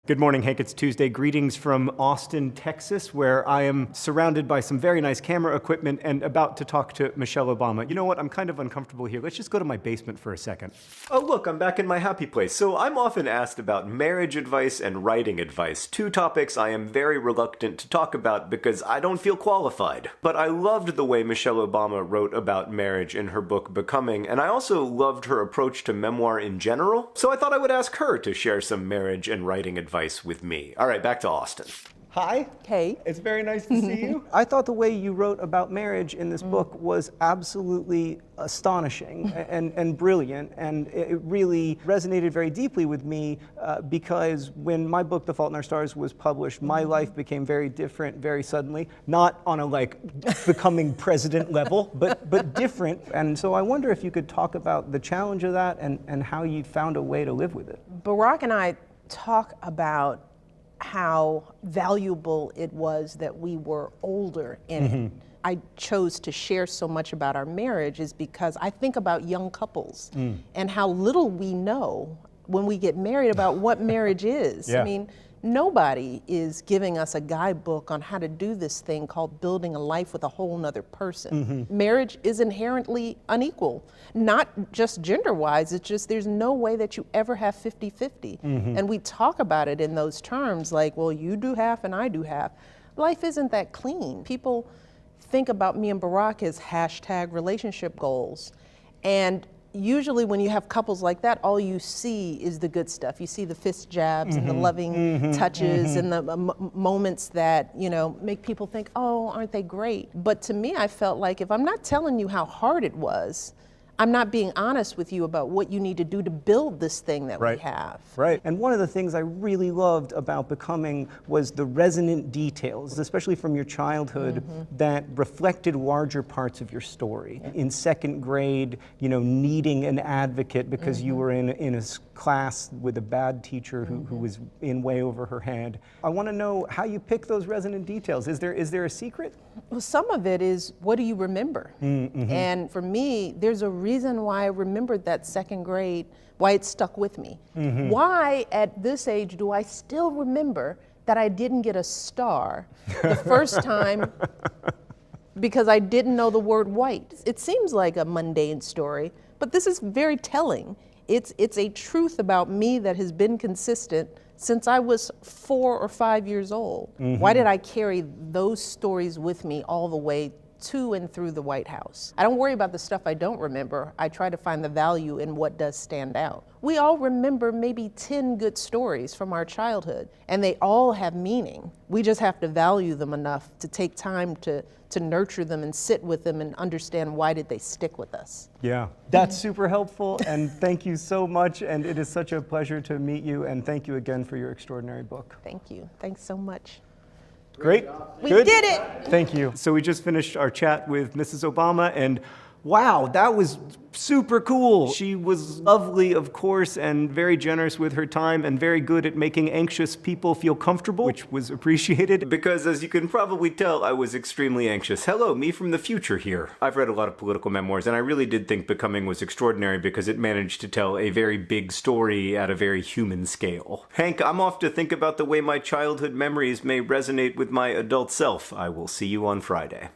Good morning, Hank. It's Tuesday. Greetings from Austin, Texas, where I am surrounded by some very nice camera equipment and about to talk to Michelle Obama. You know what? I'm kind of uncomfortable here. Let's just go to my basement for a second. Oh, look, I'm back in my happy place. So I'm often asked about marriage advice and writing advice, two topics I am very reluctant to talk about because I don't feel qualified. But I loved the way Michelle Obama wrote about marriage in her book Becoming, and I also loved her approach to memoir in general. So I thought I would ask her to share some marriage and writing advice with me. All right, back to Austin. Hi. Hey. It's very nice to see you. I thought the way you wrote about marriage in this book was absolutely astonishing and brilliant, and it really resonated very deeply with me because when my book, The Fault in Our Stars, was published, my life became very different very suddenly, not on a like becoming president level, but different. And so I wonder if you could talk about the challenge of that and how you found a way to live with it. Barack and I talk about how valuable it was that we were older in it. I chose to share so much about our marriage is because I think about young couples and how little we know when we get married about what marriage is. Yeah. I mean, nobody is giving us a guidebook on how to do this thing called building a life with a whole nother person. Marriage is inherently unequal, not just gender-wise, it's just there's no way that you ever have 50-50. And we talk about it in those terms like, well, you do half and I do half. Life isn't that clean. People think about me and Barack as hashtag relationship goals. And usually when you have couples like that, all you see is the good stuff. You see the fist jabs and the loving touches and the moments that, you know, make people think, oh, aren't they great? But to me, I felt like if I'm not telling you how hard it was, I'm not being honest with you about what you need to do to build this thing that we have. Right. And one of the things I really loved about Becoming was the resonant details, especially from your childhood, that reflected larger parts of your story. In second grade, you know, needing an advocate because you were in a class with a bad teacher who was in way over her head. I want to know how you pick those resonant details. Is there a secret? Well, some of it is, what do you remember? And for me, there's a reason why I remembered that second grade, why it stuck with me. Why at this age do I still remember that I didn't get a star the first time because I didn't know the word white? It seems like a mundane story, but this is very telling. It's a truth about me that has been consistent since I was 4 or 5 years old. Why did I carry those stories with me all the way to and through the White House? I don't worry about the stuff I don't remember. I try to find the value in what does stand out. We all remember maybe 10 good stories from our childhood, and they all have meaning. We just have to value them enough to take time to nurture them and sit with them and understand why did they stick with us. Yeah, that's super helpful, and thank you so much, and it is such a pleasure to meet you, and thank you again for your extraordinary book. Thank you. Thanks so much. Great. We did it! Thank you. So we just finished our chat with Mrs. Obama, and wow, that was super cool. She was lovely, of course, and very generous with her time and very good at making anxious people feel comfortable, which was appreciated. Because as you can probably tell, I was extremely anxious. Hello, me from the future here. I've read a lot of political memoirs, and I really did think Becoming was extraordinary because it managed to tell a very big story at a very human scale. Hank, I'm off to think about the way my childhood memories may resonate with my adult self. I will see you on Friday.